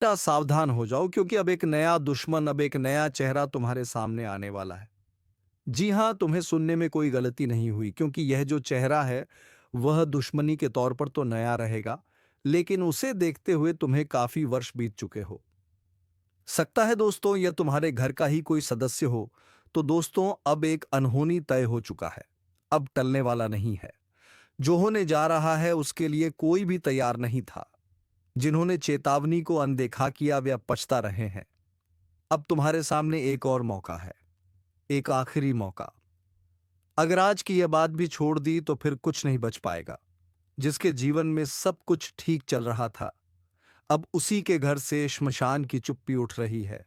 सावधान हो जाओ, क्योंकि अब एक नया दुश्मन, अब एक नया चेहरा तुम्हारे सामने आने वाला है। जी हाँ, तुम्हें सुनने में कोई गलती नहीं हुई, क्योंकि यह जो चेहरा है वह दुश्मनी के तौर पर तो नया रहेगा, लेकिन उसे देखते हुए तुम्हें काफी वर्ष बीत चुके हो सकता है दोस्तों, यह तुम्हारे घर का ही कोई सदस्य हो। तो दोस्तों, अब एक अनहोनी तय हो चुका है, अब टलने वाला नहीं है। जो होने जा रहा है उसके लिए कोई भी तैयार नहीं था। जिन्होंने चेतावनी को अनदेखा किया वे अब पछता रहे हैं। अब तुम्हारे सामने एक और मौका है, एक आखिरी मौका। अगर आज की यह बात भी छोड़ दी तो फिर कुछ नहीं बच पाएगा। जिसके जीवन में सब कुछ ठीक चल रहा था, अब उसी के घर से श्मशान की चुप्पी उठ रही है।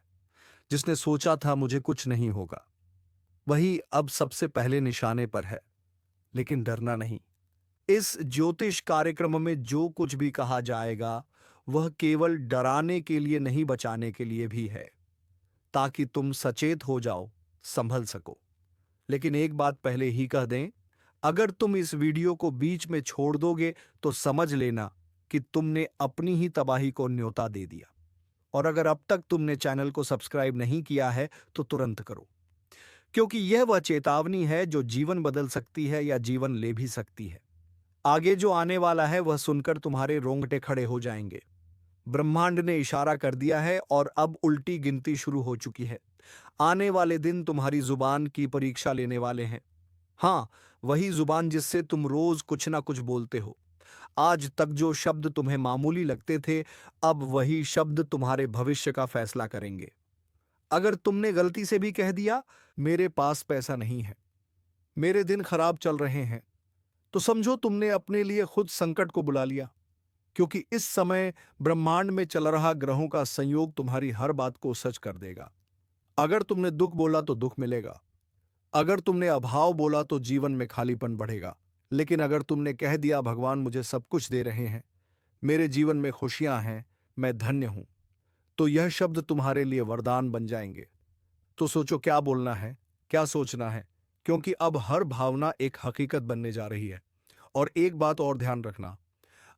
जिसने सोचा था मुझे कुछ नहीं होगा, वही अब सबसे पहले निशाने पर है। लेकिन डरना नहीं। इस ज्योतिष कार्यक्रम में जो कुछ भी कहा जाएगा वह केवल डराने के लिए नहीं, बचाने के लिए भी है, ताकि तुम सचेत हो जाओ, संभल सको। लेकिन एक बात पहले ही कह दें, अगर तुम इस वीडियो को बीच में छोड़ दोगे तो समझ लेना कि तुमने अपनी ही तबाही को न्योता दे दिया। और अगर अब तक तुमने चैनल को सब्सक्राइब नहीं किया है तो तुरंत करो, क्योंकि यह वह चेतावनी है जो जीवन बदल सकती है या जीवन ले भी सकती है। आगे जो आने वाला है वह सुनकर तुम्हारे रोंगटे खड़े हो जाएंगे। ब्रह्मांड ने इशारा कर दिया है और अब उल्टी गिनती शुरू हो चुकी है। आने वाले दिन तुम्हारी जुबान की परीक्षा लेने वाले हैं। हाँ, वही जुबान जिससे तुम रोज कुछ ना कुछ बोलते हो। आज तक जो शब्द तुम्हें मामूली लगते थे, अब वही शब्द तुम्हारे भविष्य का फैसला करेंगे। अगर तुमने गलती से भी कह दिया, मेरे पास पैसा नहीं है, मेरे दिन खराब चल रहे हैं, तो समझो तुमने अपने लिए खुद संकट को बुला लिया। क्योंकि इस समय ब्रह्मांड में चल रहा ग्रहों का संयोग तुम्हारी हर बात को सच कर देगा। अगर तुमने दुख बोला तो दुख मिलेगा, अगर तुमने अभाव बोला तो जीवन में खालीपन बढ़ेगा। लेकिन अगर तुमने कह दिया भगवान मुझे सब कुछ दे रहे हैं, मेरे जीवन में खुशियां हैं, मैं धन्य हूं, तो यह शब्द तुम्हारे लिए वरदान बन जाएंगे। तो सोचो क्या बोलना है, क्या सोचना है, क्योंकि अब हर भावना एक हकीकत बनने जा रही है। और एक बात और ध्यान रखना,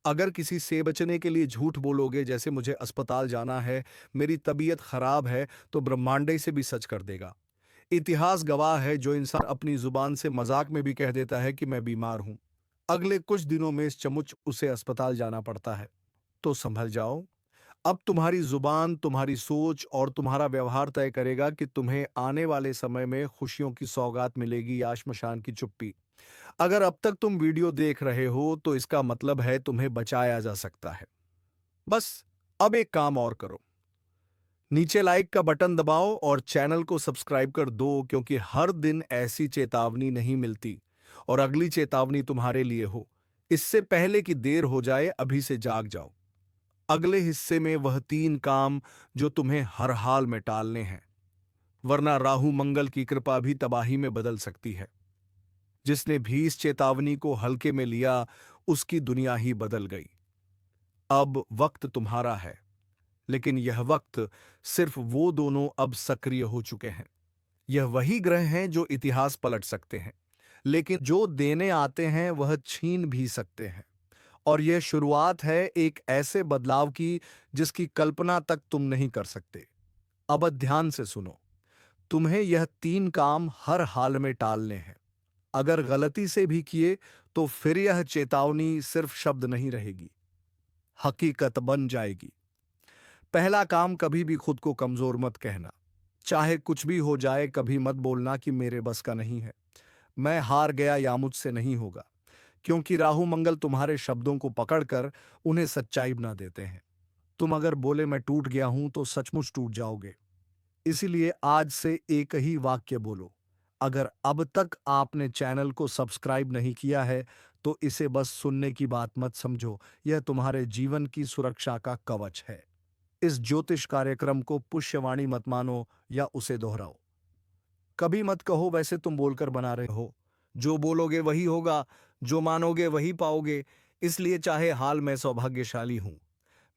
अगर किसी से बचने के लिए झूठ बोलोगे, जैसे मुझे अस्पताल जाना है, मेरी तबीयत खराब है, तो ब्रह्मांड से भी सच कर देगा। इतिहास गवाह है, जो इंसान अपनी जुबान से मजाक में भी कह देता है कि मैं बीमार हूं, अगले कुछ दिनों में सचमुच उसे अस्पताल जाना पड़ता है। तो संभल जाओ। अब तुम्हारी जुबान, तुम्हारी सोच और तुम्हारा व्यवहार तय करेगा कि तुम्हें आने वाले समय में खुशियों की सौगात मिलेगी या श्मशान की चुप्पी। अगर अब तक तुम वीडियो देख रहे हो तो इसका मतलब है तुम्हें बचाया जा सकता है। बस अब एक काम और करो, नीचे लाइक का बटन दबाओ और चैनल को सब्सक्राइब कर दो, क्योंकि हर दिन ऐसी चेतावनी नहीं मिलती। और अगली चेतावनी तुम्हारे लिए हो, इससे पहले कि देर हो जाए, अभी से जाग जाओ। अगले हिस्से में वह 3 काम जो तुम्हें हर हाल में टालने हैं, वरना राहु मंगल की कृपा भी तबाही में बदल सकती है। जिसने भी इस चेतावनी को हल्के में लिया, उसकी दुनिया ही बदल गई। अब वक्त तुम्हारा है, लेकिन यह वक्त सिर्फ वो दोनों अब सक्रिय हो चुके हैं। यह वही ग्रह हैं जो इतिहास पलट सकते हैं, लेकिन जो देने आते हैं वह छीन भी सकते हैं। और यह शुरुआत है एक ऐसे बदलाव की जिसकी कल्पना तक तुम नहीं कर सकते। अब ध्यान से सुनो, तुम्हें यह 3 काम हर हाल में टालने हैं। अगर गलती से भी किए तो फिर यह चेतावनी सिर्फ शब्द नहीं रहेगी, हकीकत बन जाएगी। पहला काम, कभी भी खुद को कमजोर मत कहना। चाहे कुछ भी हो जाए, कभी मत बोलना कि मेरे बस का नहीं है, मैं हार गया या मुझसे नहीं होगा। क्योंकि राहु मंगल तुम्हारे शब्दों को पकड़कर उन्हें सच्चाई बना देते हैं। तुम अगर बोले मैं टूट गया हूं तो सचमुच टूट जाओगे। इसीलिए आज से एक ही वाक्य बोलो। अगर अब तक आपने चैनल को सब्सक्राइब नहीं किया है तो इसे बस सुनने की बात मत समझो, यह तुम्हारे जीवन की सुरक्षा का कवच है। इस ज्योतिष कार्यक्रम को पुष्यवाणी मत मानो या उसे दोहराओ। कभी मत कहो वैसे तुम बोलकर बना रहे हो। जो बोलोगे वही होगा, जो मानोगे वही पाओगे। इसलिए चाहे हाल मैं सौभाग्यशाली हूं,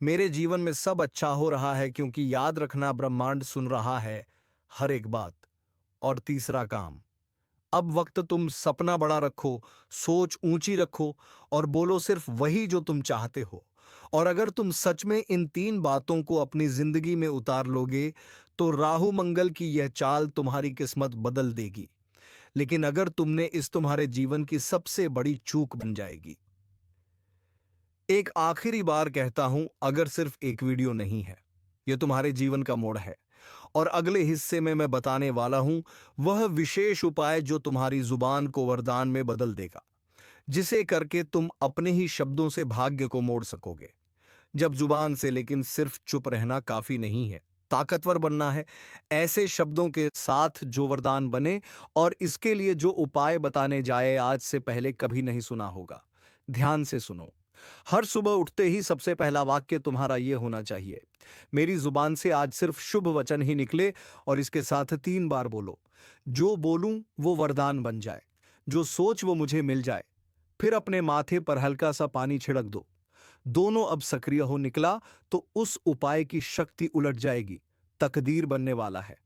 मेरे जीवन में सब अच्छा हो रहा है, क्योंकि याद रखना ब्रह्मांड सुन रहा है हर एक बात। और तीसरा काम, अब वक्त तुम सपना बड़ा रखो, सोच ऊंची रखो और बोलो सिर्फ वही जो तुम चाहते हो। और अगर तुम सच में इन 3 बातों को अपनी जिंदगी में उतार लोगे तो राहु मंगल की यह चाल तुम्हारी किस्मत बदल देगी। लेकिन अगर तुमने इस तुम्हारे जीवन की सबसे बड़ी चूक बन जाएगी। एक आखिरी बार कहता हूं, अगर सिर्फ एक वीडियो नहीं है, यह तुम्हारे जीवन का मोड़ है। और अगले हिस्से में मैं बताने वाला हूं वह विशेष उपाय जो तुम्हारी जुबान को वरदान में बदल देगा, जिसे करके तुम अपने ही शब्दों से भाग्य को मोड़ सकोगे। जब जुबान से लेकिन सिर्फ चुप रहना काफी नहीं है, ताकतवर बनना है, ऐसे शब्दों के साथ जो वरदान बने। और इसके लिए जो उपाय बताने जाए आज से पहले कभी नहीं सुना होगा। ध्यान से सुनो। हर सुबह उठते ही सबसे पहला वाक्य तुम्हारा यह होना चाहिए, मेरी जुबान से आज सिर्फ शुभ वचन ही निकले। और इसके साथ 3 बार बोलो, जो बोलूं वो वरदान बन जाए, जो सोच वो मुझे मिल जाए। फिर अपने माथे पर हल्का सा पानी छिड़क दो। दोनों अब सक्रिय हो निकला तो उस उपाय की शक्ति उलट जाएगी, तकदीर बनने वाला है।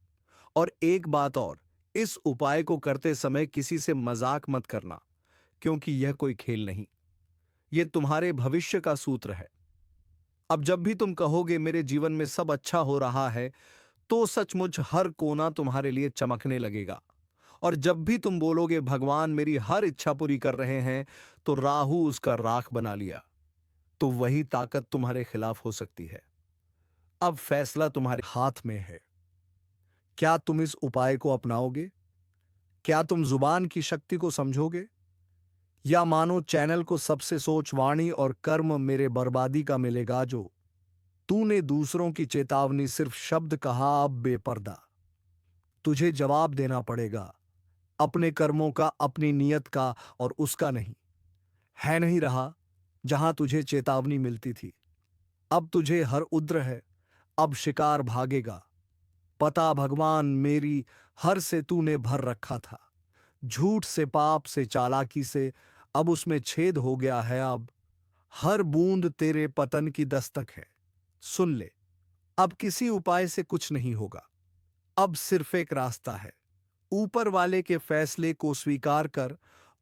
और एक बात और, इस उपाय को करते समय किसी से मजाक मत करना, क्योंकि यह कोई खेल नहीं, यह तुम्हारे भविष्य का सूत्र है। अब जब भी तुम कहोगे मेरे जीवन में सब अच्छा हो रहा है, तो सचमुच हर कोना तुम्हारे लिए चमकने लगेगा। और जब भी तुम बोलोगे भगवान मेरी हर इच्छा पूरी कर रहे हैं, तो राहु उसका राख बना लिया। तो वही ताकत तुम्हारे खिलाफ हो सकती है। अब फैसला तुम्हारे हाथ में है। क्या तुम इस उपाय को अपनाओगे? क्या तुम जुबान की शक्ति को समझोगे? या मानो चैनल को सबसे सोच, वाणी और कर्म मेरे बर्बादी का मिलेगा। जो तूने दूसरों की चेतावनी सिर्फ शब्द कहा, अब बेपर्दा तुझे जवाब देना पड़ेगा, अपने कर्मों का, अपनी नियत का, और उसका नहीं। है नहीं रहा जहां तुझे चेतावनी मिलती थी, अब तुझे हर उद्र है, अब शिकार भागेगा। पता भगवान मेरी हर से तूने भर रखा था, झूठ से, पाप से, चालाकी से, अब उसमें छेद हो गया है। अब हर बूंद तेरे पतन की दस्तक है। सुन ले, अब किसी उपाय से कुछ नहीं होगा, अब सिर्फ एक रास्ता है। ऊपर वाले के फैसले को स्वीकार कर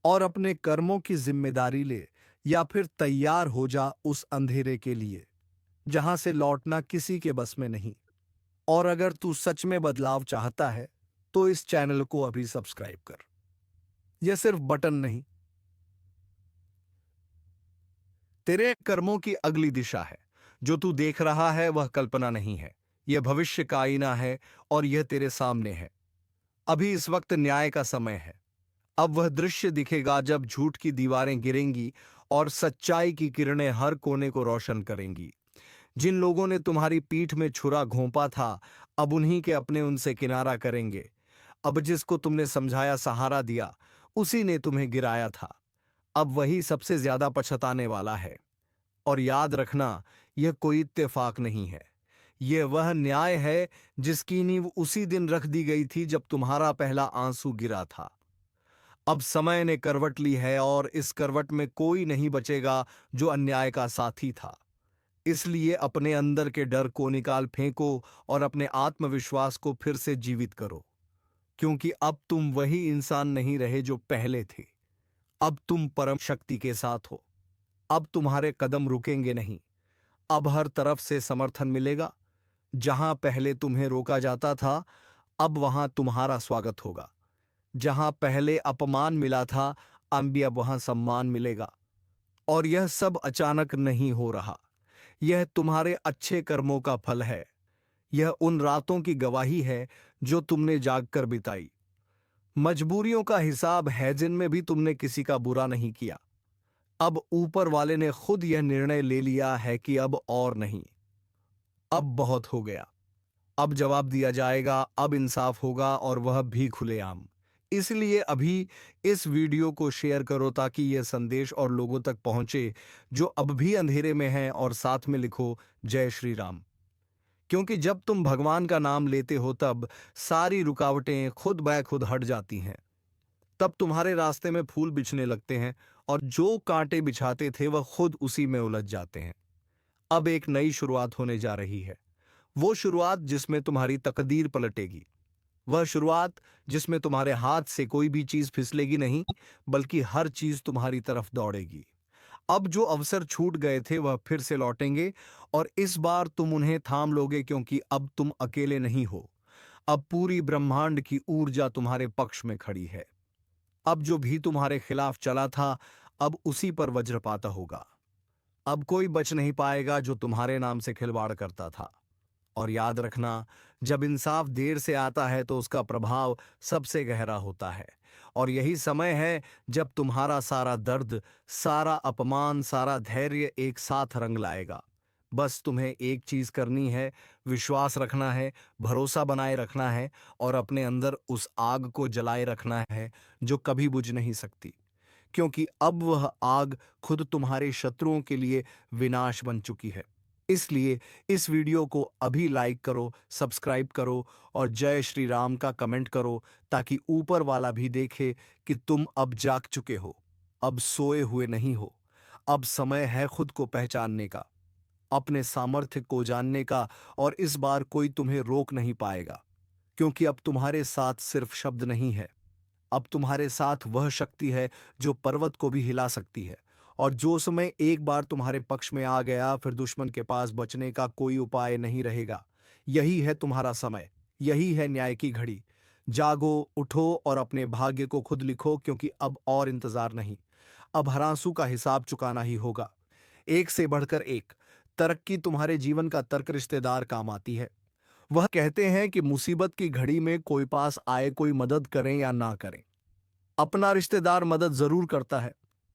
और अपने कर्मों की जिम्मेदारी ले, या फिर तैयार हो जा उस अंधेरे के लिए जहां से लौटना किसी के बस में नहीं। और अगर तू सच में बदलाव चाहता है तो इस चैनल को अभी सब्सक्राइब कर। यह सिर्फ बटन नहीं, तेरे कर्मों की अगली दिशा है। जो तू देख रहा है वह कल्पना नहीं है, यह भविष्य का आईना है, और यह तेरे सामने है। अभी इस वक्त न्याय का समय है। अब वह दृश्य दिखेगा जब झूठ की दीवारें गिरेंगी और सच्चाई की किरणें हर कोने को रोशन करेंगी। जिन लोगों ने तुम्हारी पीठ में छुरा घोंपा था, अब उन्हीं के अपने उनसे किनारा करेंगे। अब जिसको तुमने समझाया, सहारा दिया, उसी ने तुम्हें गिराया था, अब वही सबसे ज्यादा पछताने वाला है। और याद रखना, यह कोई इत्तेफाक नहीं है, यह वह न्याय है जिसकी नींव उसी दिन रख दी गई थी जब तुम्हारा पहला आंसू गिरा था। अब समय ने करवट ली है, और इस करवट में कोई नहीं बचेगा जो अन्याय का साथी था। इसलिए अपने अंदर के डर को निकाल फेंको और अपने आत्मविश्वास को फिर से जीवित करो, क्योंकि अब तुम वही इंसान नहीं रहे जो पहले थे। अब तुम परम शक्ति के साथ हो। अब तुम्हारे कदम रुकेंगे नहीं। अब हर तरफ से समर्थन मिलेगा। जहां पहले तुम्हें रोका जाता था, अब वहां तुम्हारा स्वागत होगा। जहां पहले अपमान मिला था, अब वहां सम्मान मिलेगा। और यह सब अचानक नहीं हो रहा, यह तुम्हारे अच्छे कर्मों का फल है। यह उन रातों की गवाही है जो तुमने जागकर बिताई, मजबूरियों का हिसाब है जिनमें भी तुमने किसी का बुरा नहीं किया। अब ऊपर वाले ने खुद यह निर्णय ले लिया है कि अब और नहीं, अब बहुत हो गया। अब जवाब दिया जाएगा, अब इंसाफ होगा, और वह भी खुलेआम। इसलिए अभी इस वीडियो को शेयर करो ताकि यह संदेश और लोगों तक पहुंचे जो अब भी अंधेरे में हैं, और साथ में लिखो जय श्री राम। क्योंकि जब तुम भगवान का नाम लेते हो तब सारी रुकावटें खुद ब खुद हट जाती हैं। तब तुम्हारे रास्ते में फूल बिछने लगते हैं, और जो कांटे बिछाते थे वह खुद उसी में उलझ जाते हैं। अब एक नई शुरुआत होने जा रही है, वो शुरुआत जिसमें तुम्हारी तकदीर पलटेगी, वह शुरुआत जिसमें तुम्हारे हाथ से कोई भी चीज फिसलेगी नहीं, बल्कि हर चीज तुम्हारी तरफ दौड़ेगी। अब जो अवसर छूट गए थे वह फिर से लौटेंगे और इस बार तुम उन्हें थाम लोगे क्योंकि अब तुम अकेले नहीं हो। अब पूरी ब्रह्मांड की ऊर्जा तुम्हारे पक्ष में खड़ी है। अब जो भी तुम्हारे खिलाफ चला था, अब उसी पर वज्रपात होगा। अब कोई बच नहीं पाएगा जो तुम्हारे नाम से खिलवाड़ करता था। और याद रखना, जब इंसाफ देर से आता है तो उसका प्रभाव सबसे गहरा होता है। और यही समय है जब तुम्हारा सारा दर्द, सारा अपमान, सारा धैर्य एक साथ रंग लाएगा। बस तुम्हें एक चीज करनी है, विश्वास रखना है, भरोसा बनाए रखना है और अपने अंदर उस आग को जलाए रखना है जो कभी बुझ नहीं सकती। क्योंकि अब वह आग खुद तुम्हारे शत्रुओं के लिए विनाश बन चुकी है। इसलिए इस वीडियो को अभी लाइक करो, सब्सक्राइब करो और जय श्री राम का कमेंट करो ताकि ऊपर वाला भी देखे कि तुम अब जाग चुके हो, अब सोए हुए नहीं हो। अब समय है खुद को पहचानने का, अपने सामर्थ्य को जानने का और इस बार कोई तुम्हें रोक नहीं पाएगा। क्योंकि अब तुम्हारे साथ सिर्फ शब्द नहीं है, अब तुम्हारे साथ वह शक्ति है जो पर्वत को भी हिला सकती है। और जो समय एक बार तुम्हारे पक्ष में आ गया, फिर दुश्मन के पास बचने का कोई उपाय नहीं रहेगा। यही है तुम्हारा समय, यही है न्याय की घड़ी। जागो, उठो और अपने भाग्य को खुद लिखो क्योंकि अब और इंतजार नहीं। अब हरांसू का हिसाब चुकाना ही होगा। एक से बढ़कर एक तरक्की तुम्हारे जीवन का तर्क रिश्तेदार काम आती है। वह कहते हैं कि मुसीबत की घड़ी में कोई पास आए, कोई मदद करें या ना करें, अपना रिश्तेदार मदद जरूर करता है।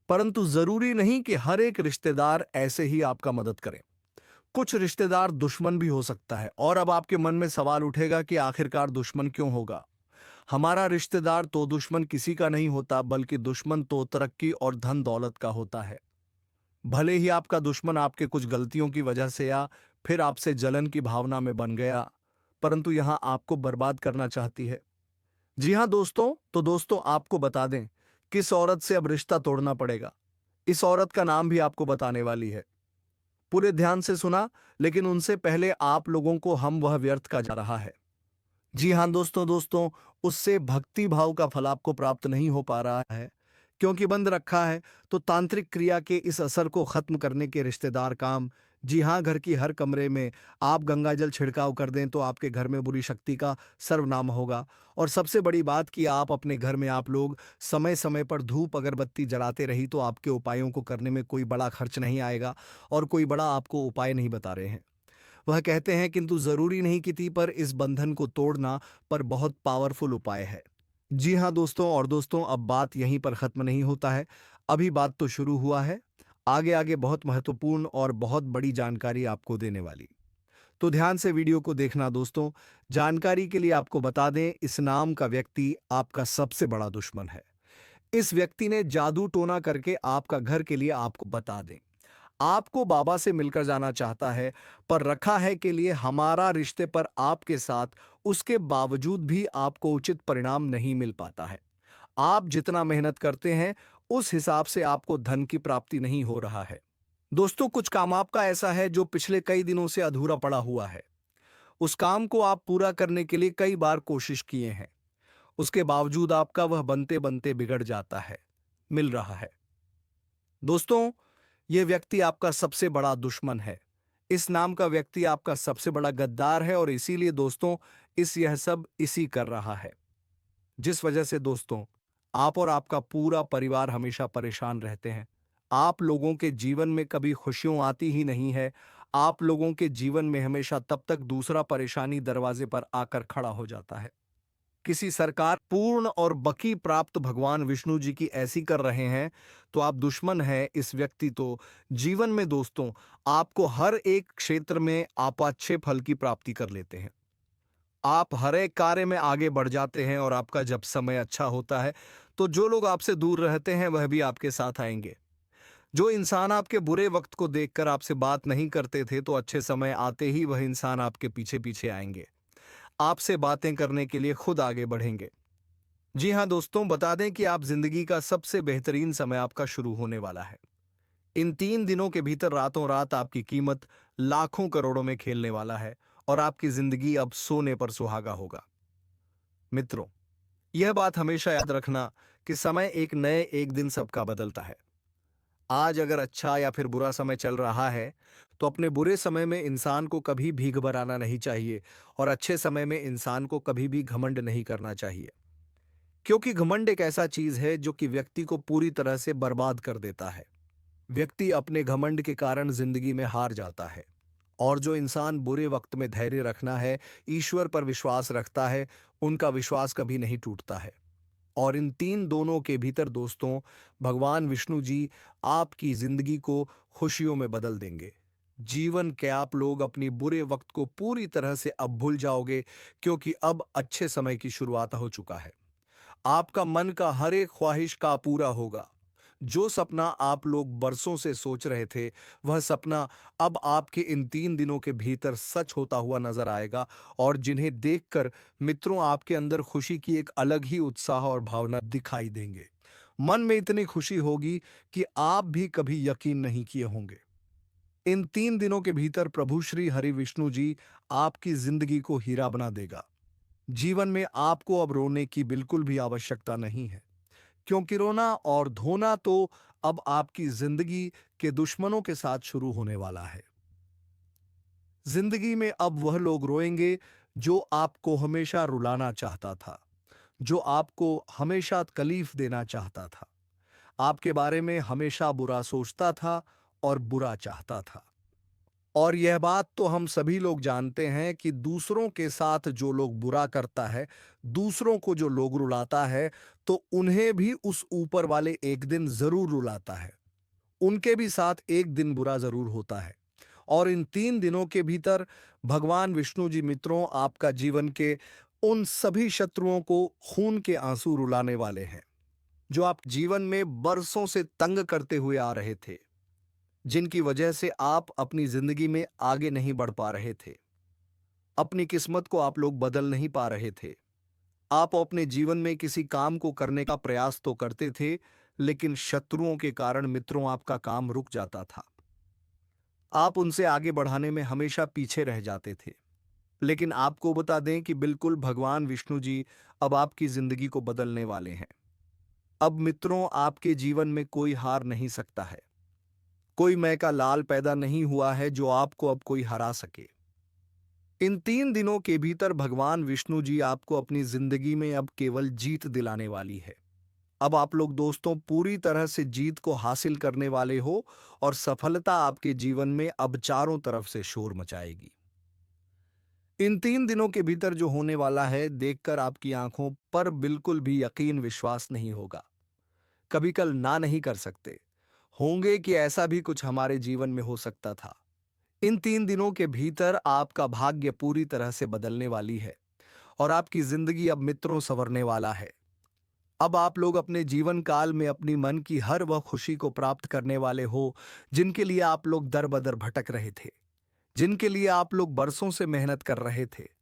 परंतु जरूरी नहीं कि हर एक रिश्तेदार ऐसे ही आपका मदद करे। कुछ रिश्तेदार दुश्मन भी हो सकता है। और अब आपके मन में सवाल उठेगा कि आखिरकार दुश्मन क्यों होगा। हमारा रिश्तेदार तो दुश्मन किसी का नहीं होता, बल्कि दुश्मन तो तरक्की और धन दौलत का होता है। भले ही आपका दुश्मन आपके कुछ गलतियों की वजह से या फिर आपसे जलन की भावना में बन गया, परंतु यहां आपको बर्बाद करना चाहती है। जी हां दोस्तों, तो दोस्तों आपको बता दें किस औरत से अब रिश्ता तोड़ना पड़ेगा। इस औरत का नाम भी आपको बताने वाली है। पूरे ध्यान से सुना, लेकिन उनसे पहले आप लोगों को हम वह व्यर्थ का जा रहा है। जी हां दोस्तों, उससे भक्ति भाव का फल आपको प्राप्त नहीं हो पा रहा है क्योंकि बंद रखा है। तो तांत्रिक क्रिया के इस असर को खत्म करने के रिश्तेदार काम। जी हां, घर की हर कमरे में आप गंगाजल छिड़काव कर दें तो आपके घर में बुरी शक्ति का सर्वनाम होगा। और सबसे बड़ी बात कि आप अपने घर में आप लोग समय समय पर धूप अगरबत्ती जलाते रही तो आपके उपायों को करने में कोई बड़ा खर्च नहीं आएगा और कोई बड़ा आपको उपाय नहीं बता रहे हैं। वह कहते हैं किंतु जरूरी नहीं कि थी, पर इस बंधन को तोड़ना पर बहुत पावरफुल उपाय है। जी हाँ दोस्तों, और दोस्तों अब बात यहीं पर खत्म नहीं होता है, अभी बात तो शुरू हुआ है। आगे आगे बहुत महत्वपूर्ण और बहुत बड़ी जानकारी आपको देने वाली। तो ध्यान से वीडियो को देखना दोस्तों। जानकारी के लिए आपको बता दें, इस नाम का व्यक्ति आपका सबसे बड़ा दुश्मन है। इस व्यक्ति ने जादू टोना करके आपका घर के लिए आपको बता दें, आपको बाबा से मिलकर जाना चाहता है, पर रखा है के लिए हमारा रिश्ते पर आपके साथ, उसके बावजूद भी आपको उचित परिणाम नहीं मिल पाता है। आप जितना मेहनत करते हैं उस हिसाब से आपको धन की प्राप्ति नहीं हो रहा है। दोस्तों कुछ काम आपका ऐसा है जो पिछले कई दिनों से अधूरा पड़ा हुआ है। उस काम को आप पूरा करने के लिए कई बार कोशिश किए हैं, उसके बावजूद आपका वह बनते बनते बिगड़ जाता है, मिल रहा है। दोस्तों यह व्यक्ति आपका सबसे बड़ा दुश्मन है। इस नाम का व्यक्ति आपका सबसे बड़ा गद्दार है और इसीलिए दोस्तों यह सब इसी कर रहा है, जिस वजह से दोस्तों आप और आपका पूरा परिवार हमेशा परेशान रहते हैं। आप लोगों के जीवन में कभी खुशियां आती ही नहीं है। आप लोगों के जीवन में हमेशा तब तक दूसरा परेशानी दरवाजे पर आकर खड़ा हो जाता है। किसी सरकार पूर्ण और बकी प्राप्त भगवान विष्णु जी की ऐसी कर रहे हैं तो आप दुश्मन हैं इस व्यक्ति। तो जीवन में दोस्तों आपको हर एक क्षेत्र में आप अच्छे फल की प्राप्ति कर लेते हैं। आप हर एक कार्य में आगे बढ़ जाते हैं और आपका जब समय अच्छा होता है तो जो लोग आपसे दूर रहते हैं वह भी आपके साथ आएंगे। जो इंसान आपके बुरे वक्त को देखकर आपसे बात नहीं करते थे तो अच्छे समय आते ही वह इंसान आपके पीछे पीछे आएंगे, आपसे बातें करने के लिए खुद आगे बढ़ेंगे। जी हां दोस्तों, बता दें कि आप जिंदगी का सबसे बेहतरीन समय आपका शुरू होने वाला है। इन 3 दिनों के भीतर रातों रात आपकी कीमत लाखों करोड़ों में खेलने वाला है और आपकी जिंदगी अब सोने पर सुहागा होगा। मित्रों यह बात हमेशा याद रखना कि समय एक दिन सबका बदलता है। आज अगर अच्छा या फिर बुरा समय चल रहा है, तो अपने बुरे समय में इंसान को कभी भी घबराना नहीं चाहिए और अच्छे समय में इंसान को कभी भी घमंड नहीं करना चाहिए। क्योंकि घमंड एक ऐसा चीज है जो कि व्यक्ति को पूरी तरह से बर्बाद कर देता है। व्यक्ति अपने घमंड के कारण जिंदगी में हार जाता है। और जो इंसान बुरे वक्त में धैर्य रखना है, ईश्वर पर विश्वास रखता है, उनका विश्वास कभी नहीं टूटता है। और इन तीन दोनों के भीतर दोस्तों, भगवान विष्णु जी आपकी जिंदगी को खुशियों में बदल देंगे। जीवन के आप लोग अपनी बुरे वक्त को पूरी तरह से अब भूल जाओगे, क्योंकि अब अच्छे समय की शुरुआत हो चुका है। आपका मन का हर एक ख्वाहिश का पूरा होगा। जो सपना आप लोग बरसों से सोच रहे थे, वह सपना अब आपके इन 3 दिनों के भीतर सच होता हुआ नजर आएगा। और जिन्हें देखकर मित्रों आपके अंदर खुशी की एक अलग ही उत्साह और भावना दिखाई देंगे। मन में इतनी खुशी होगी कि आप भी कभी यकीन नहीं किए होंगे। इन 3 दिनों के भीतर प्रभु श्री हरि विष्णु जी आपकी जिंदगी को हीरा बना देगा। जीवन में आपको अब रोने की बिल्कुल भी आवश्यकता नहीं है, क्योंकि रोना और धोना तो अब आपकी जिंदगी के दुश्मनों के साथ शुरू होने वाला है। जिंदगी में अब वह लोग रोएंगे जो आपको हमेशा रुलाना चाहता था, जो आपको हमेशा तकलीफ देना चाहता था, आपके बारे में हमेशा बुरा सोचता था और बुरा चाहता था। और यह बात तो हम सभी लोग जानते हैं कि दूसरों के साथ जो लोग बुरा करता है, दूसरों को जो लोग रुलाता है, तो उन्हें भी उस ऊपर वाले एक दिन जरूर रुलाता है। उनके भी साथ एक दिन बुरा जरूर होता है। और इन 3 दिनों के भीतर भगवान विष्णु जी मित्रों आपका जीवन के उन सभी शत्रुओं को खून के आंसू रुलाने वाले हैं, जो आप जीवन में बरसों से तंग करते हुए आ रहे थे, जिनकी वजह से आप अपनी जिंदगी में आगे नहीं बढ़ पा रहे थे। अपनी किस्मत को आप लोग बदल नहीं पा रहे थे। आप अपने जीवन में किसी काम को करने का प्रयास तो करते थे, लेकिन शत्रुओं के कारण मित्रों आपका काम रुक जाता था। आप उनसे आगे बढ़ाने में हमेशा पीछे रह जाते थे। लेकिन आपको बता दें कि बिल्कुल भगवान विष्णु जी अब आपकी जिंदगी को बदलने वाले हैं। अब मित्रों आपके जीवन में कोई हार नहीं सकता है। कोई मैं का लाल पैदा नहीं हुआ है जो आपको अब कोई हरा सके। इन 3 दिनों के भीतर भगवान विष्णु जी आपको अपनी जिंदगी में अब केवल जीत दिलाने वाली है। अब आप लोग दोस्तों पूरी तरह से जीत को हासिल करने वाले हो और सफलता आपके जीवन में अब चारों तरफ से शोर मचाएगी। इन 3 दिनों के भीतर जो होने वाला है, देखकर आपकी आंखों पर बिल्कुल भी यकीन विश्वास नहीं होगा। कभी कल ना नहीं कर सकते होंगे कि ऐसा भी कुछ हमारे जीवन में हो सकता था। इन 3 दिनों के भीतर आपका भाग्य पूरी तरह से बदलने वाली है और आपकी जिंदगी अब मित्रों संवरने वाला है। अब आप लोग अपने जीवन काल में अपनी मन की हर वह खुशी को प्राप्त करने वाले हो, जिनके लिए आप लोग दर बदर भटक रहे थे, जिनके लिए आप लोग बरसों से मेहनत कर रहे थे,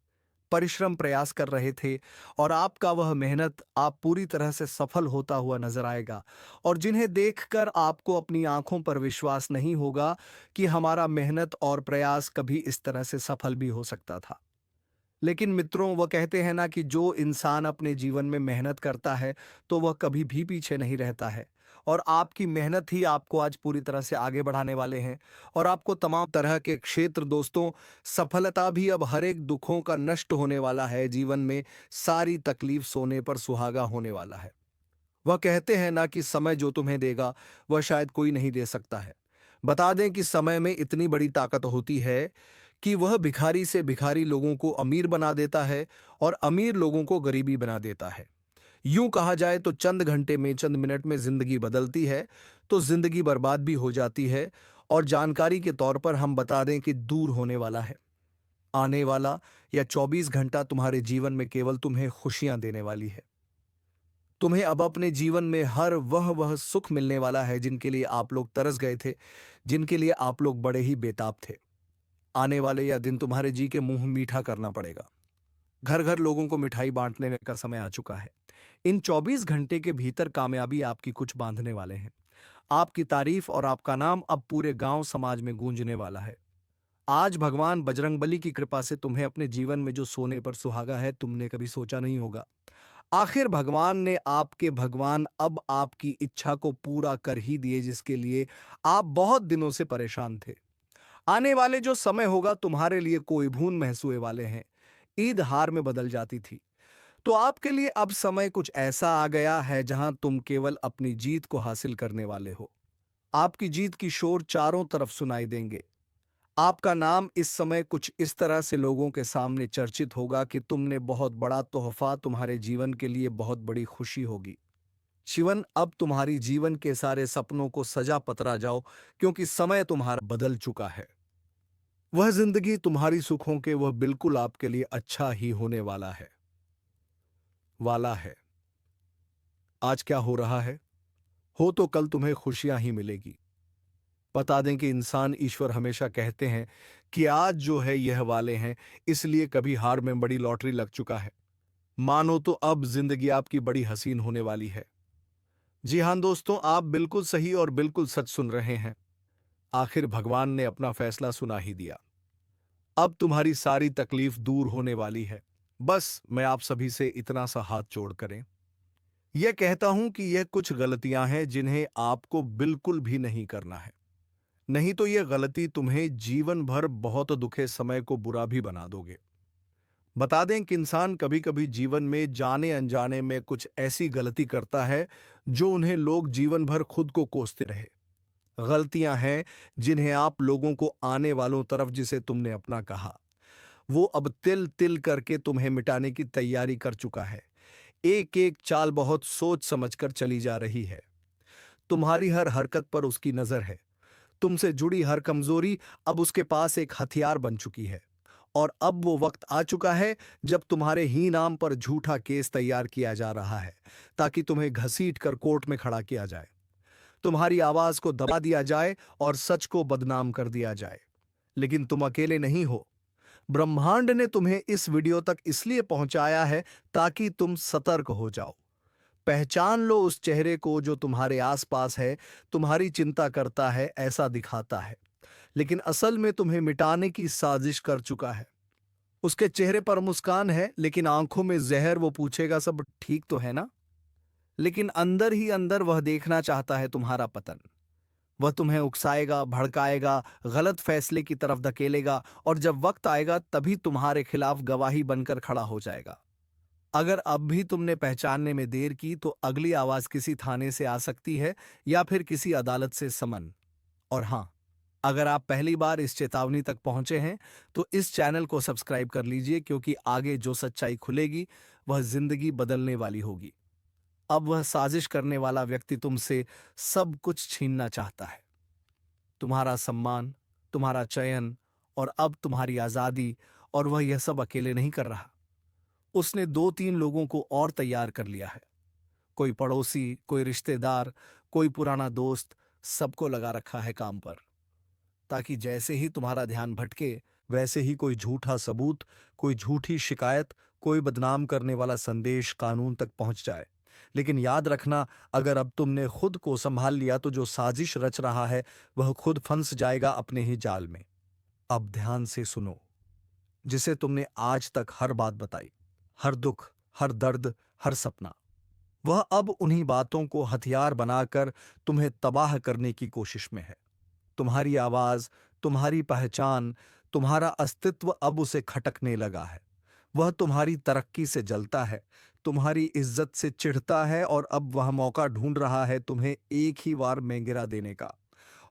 परिश्रम प्रयास कर रहे थे। और आपका वह मेहनत आप पूरी तरह से सफल होता हुआ नजर आएगा। और जिन्हें देखकर आपको अपनी आंखों पर विश्वास नहीं होगा कि हमारा मेहनत और प्रयास कभी इस तरह से सफल भी हो सकता था। लेकिन मित्रों, वह कहते हैं ना कि जो इंसान अपने जीवन में मेहनत करता है, तो वह कभी भी पीछे नहीं रहता है। और आपकी मेहनत ही आपको आज पूरी तरह से आगे बढ़ाने वाले हैं। और आपको तमाम तरह के क्षेत्र दोस्तों, सफलता भी अब हर एक दुखों का नष्ट होने वाला है। जीवन में सारी तकलीफ सोने पर सुहागा होने वाला है। वह कहते हैं ना कि समय जो तुम्हें देगा, वह शायद कोई नहीं दे सकता है। बता दें कि समय में इतनी बड़ी ताकत होती है कि वह भिखारी से भिखारी लोगों को अमीर बना देता है और अमीर लोगों को गरीबी बना देता है। यूं कहा जाए तो चंद घंटे में, चंद मिनट में जिंदगी बदलती है, तो जिंदगी बर्बाद भी हो जाती है। और जानकारी के तौर पर हम बता दें कि दूर होने वाला है आने वाला या 24 घंटा तुम्हारे जीवन में केवल तुम्हें खुशियां देने वाली है। तुम्हें अब अपने जीवन में हर वह सुख मिलने वाला है जिनके लिए आप लोग तरस गए थे, जिनके लिए आप लोग बड़े ही बेताब थे। आने वाले यह दिन तुम्हारे जी के मुंह मीठा करना पड़ेगा। घर घर लोगों को मिठाई बांटने का समय आ चुका है। इन 24 घंटे के भीतर कामयाबी आपकी कुछ बांधने वाले हैं। आपकी तारीफ और आपका नाम अब पूरे गांव समाज में गूंजने वाला है। आज भगवान बजरंगबली की कृपा से तुम्हें अपने जीवन में जो सोने पर सुहागा है, तुमने कभी सोचा नहीं होगा। आखिर भगवान अब आपकी इच्छा को पूरा कर ही दिए, जिसके लिए आप बहुत दिनों से परेशान थे। आने वाले जो समय होगा तुम्हारे लिए कोई भून महसूए वाले हैं। ईद हार में बदल जाती थी, तो आपके लिए अब समय कुछ ऐसा आ गया है जहां तुम केवल अपनी जीत को हासिल करने वाले हो। आपकी जीत की शोर चारों तरफ सुनाई देंगे। आपका नाम इस समय कुछ इस तरह से लोगों के सामने चर्चित होगा कि तुमने बहुत बड़ा तोहफा, तुम्हारे जीवन के लिए बहुत बड़ी खुशी होगी। शिवन, अब तुम्हारी जीवन के सारे सपनों को सजा पतरा जाओ, क्योंकि समय तुम्हारा बदल चुका है। वह जिंदगी तुम्हारी सुखों के वह बिल्कुल आपके लिए अच्छा ही होने वाला है। आज क्या हो रहा है, हो तो कल तुम्हें खुशियां ही मिलेगी। बता दें कि इंसान ईश्वर हमेशा कहते हैं कि आज जो है यह वाले हैं, इसलिए कभी हार में बड़ी लॉटरी लग चुका है। मानो तो अब जिंदगी आपकी बड़ी हसीन होने वाली है। जी हां दोस्तों, आप बिल्कुल सही और बिल्कुल सच सुन रहे हैं। आखिर भगवान ने अपना फैसला सुना ही दिया। अब तुम्हारी सारी तकलीफ दूर होने वाली है। बस मैं आप सभी से इतना सा हाथ जोड़ करें, यह कहता हूं कि यह कुछ गलतियां हैं जिन्हें आपको बिल्कुल भी नहीं करना है। नहीं तो यह गलती तुम्हें जीवन भर बहुत दुखे समय को बुरा भी बना दोगे। बता दें कि इंसान कभी कभी जीवन में जाने अनजाने में कुछ ऐसी गलती करता है जो उन्हें लोग जीवन भर खुद को कोसते रहे। गलतियां हैं जिन्हें आप लोगों को आने वालों तरफ, जिसे तुमने अपना कहा, वो अब तिल तिल करके तुम्हें मिटाने की तैयारी कर चुका है। एक एक चाल बहुत सोच समझकर चली जा रही है। तुम्हारी हर हरकत पर उसकी नजर है। तुमसे जुड़ी हर कमजोरी अब उसके पास एक हथियार बन चुकी है। और अब वो वक्त आ चुका है जब तुम्हारे ही नाम पर झूठा केस तैयार किया जा रहा है, ताकि तुम्हें घसीट कर कोर्ट में खड़ा किया जाए, तुम्हारी आवाज को दबा दिया जाए और सच को बदनाम कर दिया जाए। लेकिन तुम अकेले नहीं हो। ब्रह्मांड ने तुम्हें इस वीडियो तक इसलिए पहुंचाया है ताकि तुम सतर्क हो जाओ। पहचान लो उस चेहरे को जो तुम्हारे आसपास है, तुम्हारी चिंता करता है, ऐसा दिखाता है, लेकिन असल में तुम्हें मिटाने की साजिश कर चुका है। उसके चेहरे पर मुस्कान है, लेकिन आंखों में जहर। वो पूछेगा सब ठीक तो है ना, लेकिन अंदर ही अंदर वह देखना चाहता है तुम्हारा पतन। वह तुम्हें उकसाएगा, भड़काएगा, गलत फैसले की तरफ धकेलेगा, और जब वक्त आएगा तभी तुम्हारे खिलाफ गवाही बनकर खड़ा हो जाएगा। अगर अब भी तुमने पहचानने में देर की तो अगली आवाज किसी थाने से आ सकती है या फिर किसी अदालत से समन। और हां, अगर आप पहली बार इस चेतावनी तक पहुंचे हैं तो इस चैनल को सब्सक्राइब कर लीजिए, क्योंकि आगे जो सच्चाई खुलेगी वह जिंदगी बदलने वाली होगी। अब वह साजिश करने वाला व्यक्ति तुमसे सब कुछ छीनना चाहता है, तुम्हारा सम्मान, तुम्हारा चयन और अब तुम्हारी आजादी। और वह यह सब अकेले नहीं कर रहा। उसने 2-3 लोगों को और तैयार कर लिया है। कोई पड़ोसी, कोई रिश्तेदार, कोई पुराना दोस्त, सबको लगा रखा है काम पर, ताकि जैसे ही तुम्हारा ध्यान भटके, वैसे ही कोई झूठा सबूत, कोई झूठी शिकायत, कोई बदनाम करने वाला संदेश कानून तक पहुंच जाए। लेकिन याद रखना, अगर अब तुमने खुद को संभाल लिया तो जो साजिश रच रहा है वह खुद फंस जाएगा अपने ही जाल में। अब ध्यान से सुनो, जिसे तुमने आज तक हर बात बताई, हर दुख, हर दर्द, हर सपना, वह अब उन्हीं बातों को हथियार बनाकर तुम्हें तबाह करने की कोशिश में है। तुम्हारी आवाज, तुम्हारी पहचान, तुम्हारा अस्तित्व अब उसे खटकने लगा है। वह तुम्हारी तरक्की से जलता है, तुम्हारी इज्जत से चिढ़ता है, और अब वह मौका ढूंढ रहा है तुम्हें एक ही बार में गिरा देने का।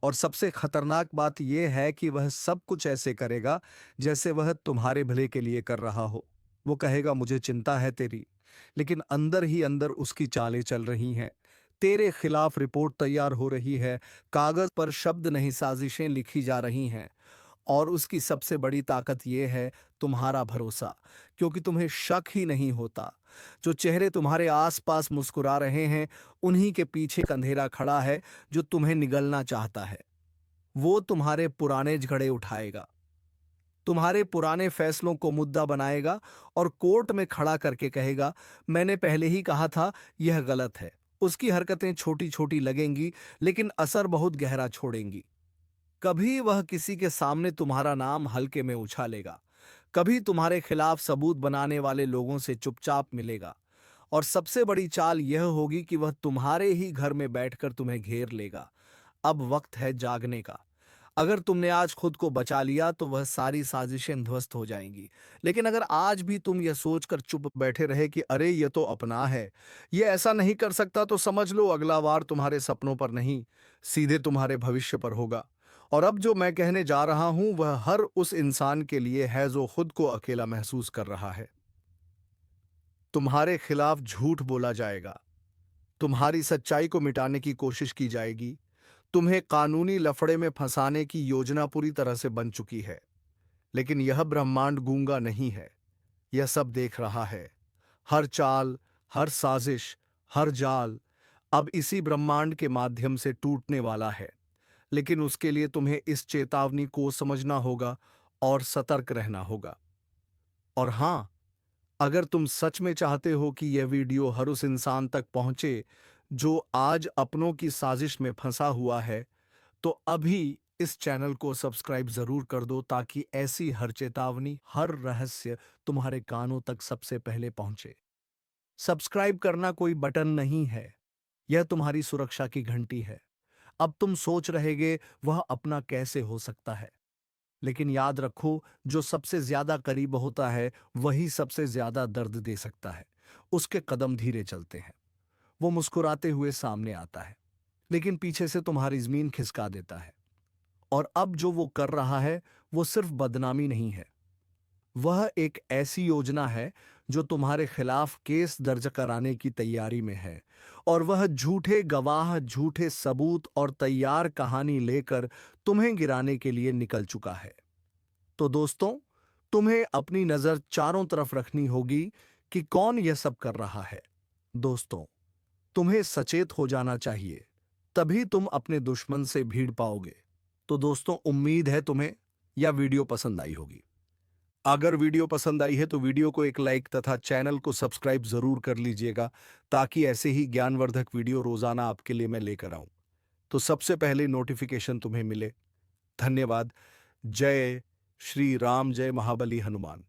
और सबसे खतरनाक बात यह है कि वह सब कुछ ऐसे करेगा जैसे वह तुम्हारे भले के लिए कर रहा हो। वो कहेगा मुझे चिंता है तेरी, लेकिन अंदर ही अंदर उसकी चालें चल रही हैं। तेरे खिलाफ रिपोर्ट तैयार हो रही है, कागज पर शब्द नहीं साजिशें लिखी जा रही हैं। और उसकी सबसे बड़ी ताकत यह है तुम्हारा भरोसा, क्योंकि तुम्हें शक ही नहीं होता। जो चेहरे तुम्हारे आसपास मुस्कुरा रहे हैं, उन्हीं के पीछे एक अंधेरा खड़ा है जो तुम्हें निगलना चाहता है। वो तुम्हारे पुराने झगड़े उठाएगा, तुम्हारे पुराने फैसलों को मुद्दा बनाएगा और कोर्ट में खड़ा करके कहेगा मैंने पहले ही कहा था यह गलत है। उसकी हरकतें छोटी छोटी लगेंगी, लेकिन असर बहुत गहरा छोड़ेंगी। कभी वह किसी के सामने तुम्हारा नाम हल्के में उछालेगा, कभी तुम्हारे खिलाफ सबूत बनाने वाले लोगों से चुपचाप मिलेगा, और सबसे बड़ी चाल यह होगी कि वह तुम्हारे ही घर में बैठकर तुम्हें घेर लेगा। अब वक्त है जागने का। अगर तुमने आज खुद को बचा लिया तो वह सारी साजिशें ध्वस्त हो जाएंगी। लेकिन अगर आज भी तुम यह सोचकर चुप बैठे रहे कि अरे ये तो अपना है, ये ऐसा नहीं कर सकता, तो समझ लो अगला वार तुम्हारे सपनों पर नहीं, सीधे तुम्हारे भविष्य पर होगा। और अब जो मैं कहने जा रहा हूं वह हर उस इंसान के लिए है जो खुद को अकेला महसूस कर रहा है। तुम्हारे खिलाफ झूठ बोला जाएगा, तुम्हारी सच्चाई को मिटाने की कोशिश की जाएगी, तुम्हें कानूनी लफड़े में फंसाने की योजना पूरी तरह से बन चुकी है। लेकिन यह ब्रह्मांड गूंगा नहीं है, यह सब देख रहा है। हर चाल, हर साजिश, हर जाल अब इसी ब्रह्मांड के माध्यम से टूटने वाला है। लेकिन उसके लिए तुम्हें इस चेतावनी को समझना होगा और सतर्क रहना होगा। और हां, अगर तुम सच में चाहते हो कि यह वीडियो हर उस इंसान तक पहुंचे जो आज अपनों की साजिश में फंसा हुआ है, तो अभी इस चैनल को सब्सक्राइब जरूर कर दो ताकि ऐसी हर चेतावनी, हर रहस्य तुम्हारे कानों तक सबसे पहले पहुंचे। सब्सक्राइब करना कोई बटन नहीं है, यह तुम्हारी सुरक्षा की घंटी है। अब तुम सोच रहेगे वह अपना कैसे हो सकता है, लेकिन याद रखो जो सबसे ज्यादा करीब होता है वही सबसे ज्यादा दर्द दे सकता है। उसके कदम धीरे चलते हैं, वो मुस्कुराते हुए सामने आता है, लेकिन पीछे से तुम्हारी जमीन खिसका देता है। और अब जो वो कर रहा है वो सिर्फ बदनामी नहीं है, वह एक ऐसी योजना है जो तुम्हारे खिलाफ केस दर्ज कराने की तैयारी में है। और वह झूठे गवाह, झूठे सबूत और तैयार कहानी लेकर तुम्हें गिराने के लिए निकल चुका है। तो दोस्तों, तुम्हें अपनी नजर चारों तरफ रखनी होगी कि कौन यह सब कर रहा है। दोस्तों, तुम्हें सचेत हो जाना चाहिए, तभी तुम अपने दुश्मन से भीड़ पाओगे। तो दोस्तों, उम्मीद है तुम्हें यह वीडियो पसंद आई होगी। अगर वीडियो पसंद आई है तो वीडियो को एक लाइक तथा चैनल को सब्सक्राइब जरूर कर लीजिएगा ताकि ऐसे ही ज्ञानवर्धक वीडियो रोजाना आपके लिए मैं लेकर आऊं, तो सबसे पहले नोटिफिकेशन तुम्हें मिले। धन्यवाद। जय श्री राम, जय महाबली हनुमान।